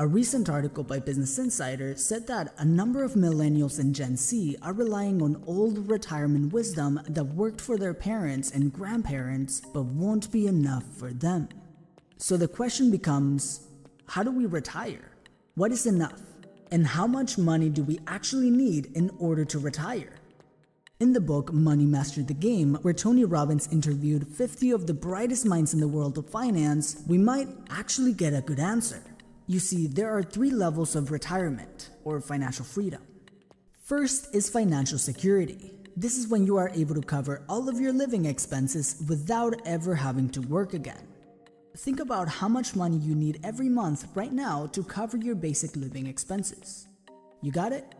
A recent article by Business Insider said that a number of millennials and Gen Z are relying on old retirement wisdom that worked for their parents and grandparents but won't be enough for them. So the question becomes, how do we retire? What is enough? And how much money do we actually need in order to retire? In the book Money Mastered the Game, where Tony Robbins interviewed 50 of the brightest minds in the world of finance, we might actually get a good answer. You see, there are 3 levels of retirement, or financial freedom. First is financial security. This is when you are able to cover all of your living expenses without ever having to work again. Think about how much money you need every month right now to cover your basic living expenses. You got it?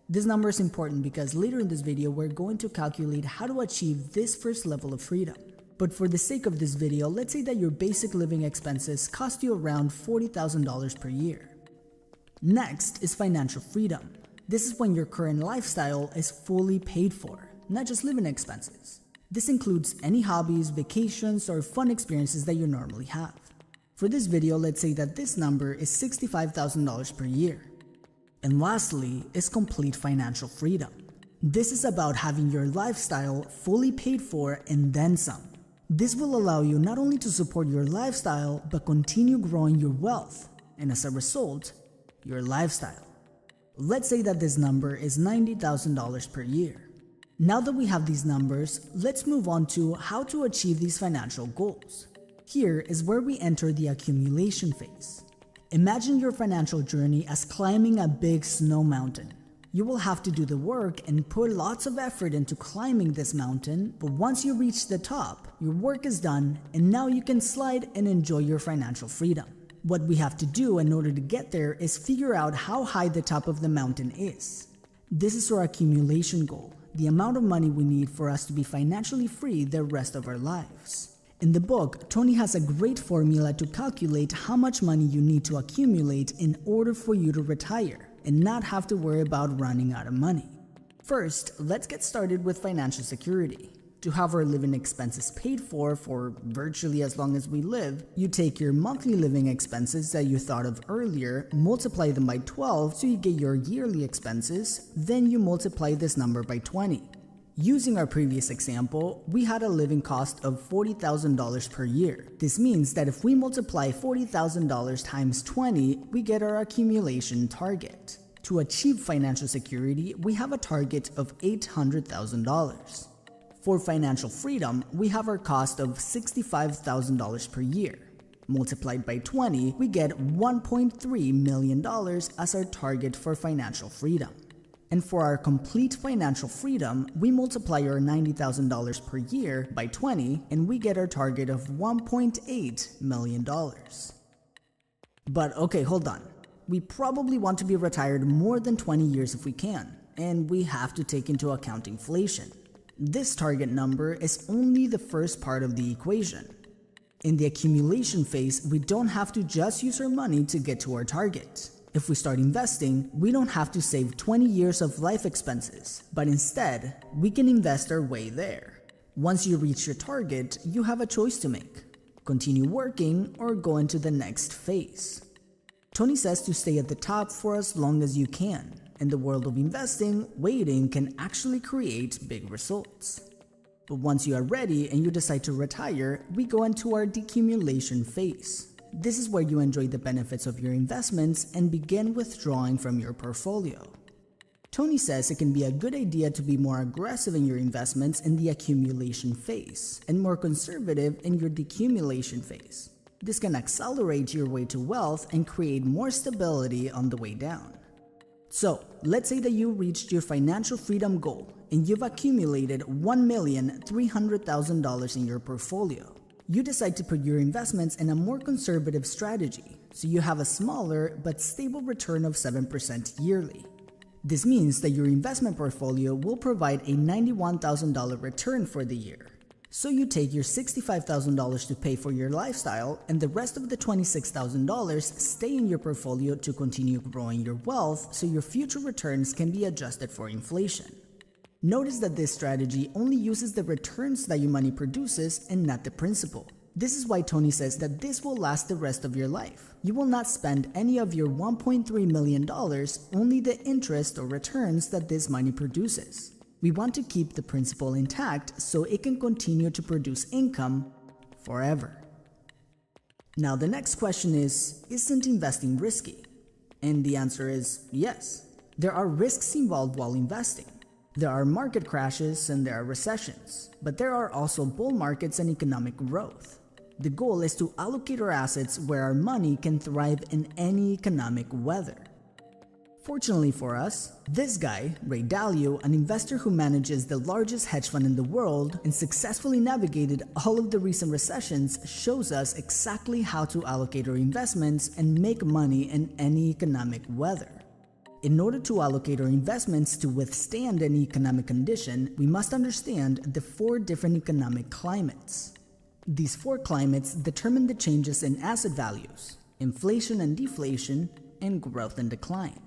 This number is important because later in this video we're going to calculate how to achieve this first level of freedom. But for the sake of this video, let's say that your basic living expenses cost you around $40,000 per year. Next is financial freedom. This is when your current lifestyle is fully paid for, not just living expenses. This includes any hobbies, vacations, or fun experiences that you normally have. For this video, let's say that this number is $65,000 per year. And lastly is complete financial freedom. This is about having your lifestyle fully paid for and then some. This will allow you not only to support your lifestyle, but continue growing your wealth, and as a result, your lifestyle. Let's say that this number is $90,000 per year. Now that we have these numbers, let's move on to how to achieve these financial goals. Here is where we enter the accumulation phase. Imagine your financial journey as climbing a big snow mountain. You will have to do the work and put lots of effort into climbing this mountain, but once you reach the top, your work is done and now you can slide and enjoy your financial freedom. What we have to do in order to get there is figure out how high the top of the mountain is. This is our accumulation goal, the amount of money we need for us to be financially free the rest of our lives. In the book, Tony has a great formula to calculate how much money you need to accumulate in order for you to retire and not have to worry about running out of money. First, let's get started with financial security. To have our living expenses paid for virtually as long as we live, you take your monthly living expenses that you thought of earlier, multiply them by 12 so you get your yearly expenses, then you multiply this number by 20. Using our previous example, we had a living cost of $40,000 per year. This means that if we multiply $40,000 times 20, we get our accumulation target. To achieve financial security, we have a target of $800,000. For financial freedom, we have our cost of $65,000 per year. Multiplied by 20, we get $1.3 million as our target for financial freedom. And for our complete financial freedom, we multiply our $90,000 per year by 20 and we get our target of $1.8 million. But okay, hold on. We probably want to be retired more than 20 years if we can, and we have to take into account inflation. This target number is only the first part of the equation. In the accumulation phase, we don't have to just use our money to get to our target. If we start investing, we don't have to save 20 years of life expenses, but instead, we can invest our way there. Once you reach your target, you have a choice to make. Continue working or go into the next phase. Tony says to stay at the top for as long as you can. In the world of investing, waiting can actually create big results. But once you are ready and you decide to retire, we go into our decumulation phase. This is where you enjoy the benefits of your investments and begin withdrawing from your portfolio. Tony says it can be a good idea to be more aggressive in your investments in the accumulation phase and more conservative in your decumulation phase. This can accelerate your way to wealth and create more stability on the way down. So, let's say that you reached your financial freedom goal and you've accumulated $1,300,000 in your portfolio. You decide to put your investments in a more conservative strategy, so you have a smaller but stable return of 7% yearly. This means that your investment portfolio will provide a $91,000 return for the year. So you take your $65,000 to pay for your lifestyle, and the rest of the $26,000 stay in your portfolio to continue growing your wealth so your future returns can be adjusted for inflation. Notice that this strategy only uses the returns that your money produces and not the principal. This is why Tony says that this will last the rest of your life. You will not spend any of your $1.3 million, only the interest or returns that this money produces. We want to keep the principal intact so it can continue to produce income forever. Now the next question is, isn't investing risky? And the answer is yes. There are risks involved while investing. There are market crashes and there are recessions, but there are also bull markets and economic growth. The goal is to allocate our assets where our money can thrive in any economic weather. Fortunately for us, this guy, Ray Dalio, an investor who manages the largest hedge fund in the world and successfully navigated all of the recent recessions, shows us exactly how to allocate our investments and make money in any economic weather. In order to allocate our investments to withstand any economic condition, we must understand the 4 different economic climates. These 4 climates determine the changes in asset values, inflation and deflation, and growth and decline.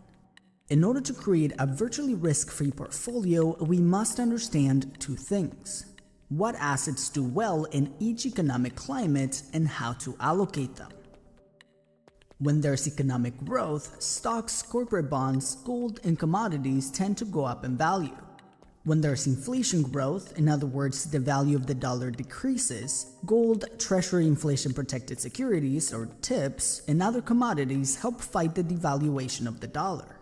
In order to create a virtually risk-free portfolio, we must understand 2 things: what assets do well in each economic climate and how to allocate them. When there's economic growth, stocks, corporate bonds, gold, and commodities tend to go up in value. When there's inflation growth, in other words, the value of the dollar decreases, gold, Treasury inflation-protected securities, or TIPS, and other commodities help fight the devaluation of the dollar.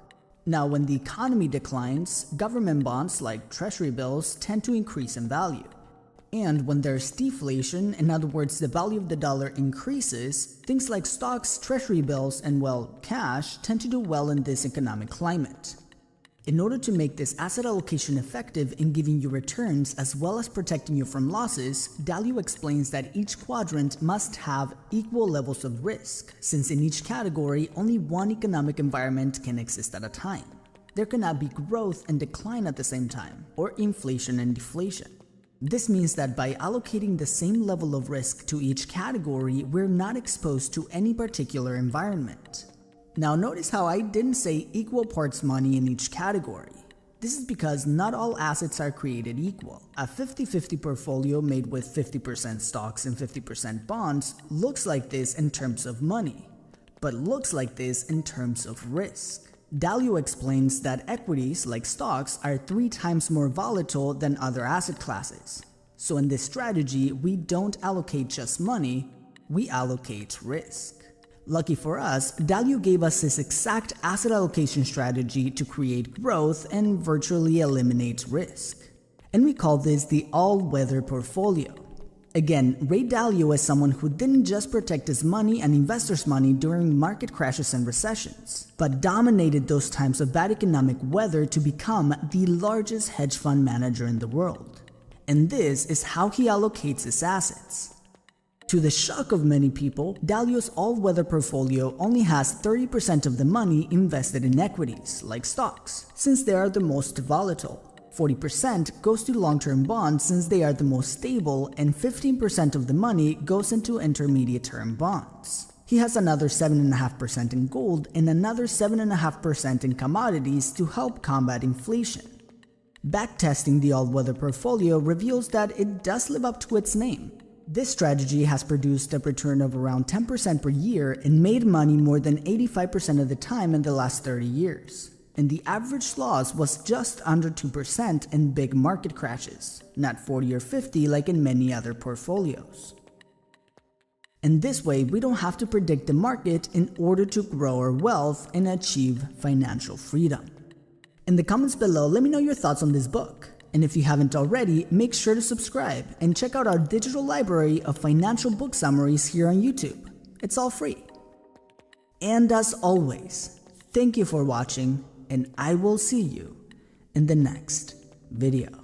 Now, when the economy declines, government bonds like Treasury bills tend to increase in value. And when there's deflation, in other words, the value of the dollar increases, things like stocks, Treasury bills, and well, cash tend to do well in this economic climate. In order to make this asset allocation effective in giving you returns as well as protecting you from losses, Dalio explains that each quadrant must have equal levels of risk, since in each category only one economic environment can exist at a time. There cannot be growth and decline at the same time, or inflation and deflation. This means that by allocating the same level of risk to each category, we're not exposed to any particular environment. Now notice how I didn't say equal parts money in each category. This is because not all assets are created equal. A 50-50 portfolio made with 50% stocks and 50% bonds looks like this in terms of money, but looks like this in terms of risk. Dalio explains that equities, like stocks, are 3 times more volatile than other asset classes. So in this strategy, we don't allocate just money, we allocate risk. Lucky for us, Dalio gave us this exact asset allocation strategy to create growth and virtually eliminate risk. And we call this the all-weather portfolio. Again, Ray Dalio is someone who didn't just protect his money and investors' money during market crashes and recessions, but dominated those times of bad economic weather to become the largest hedge fund manager in the world. And this is how he allocates his assets. To the shock of many people, Dalio's all-weather portfolio only has 30% of the money invested in equities, like stocks, since they are the most volatile. 40% goes to long-term bonds since they are the most stable, and 15% of the money goes into intermediate-term bonds. He has another 7.5% in gold and another 7.5% in commodities to help combat inflation. Backtesting the all-weather portfolio reveals that it does live up to its name. This strategy has produced a return of around 10% per year and made money more than 85% of the time in the last 30 years. And the average loss was just under 2% in big market crashes, not 40 or 50 like in many other portfolios. And this way, we don't have to predict the market in order to grow our wealth and achieve financial freedom. In the comments below, let me know your thoughts on this book. And if you haven't already, make sure to subscribe and check out our digital library of financial book summaries here on YouTube. It's all free. And as always, thank you for watching, and I will see you in the next video.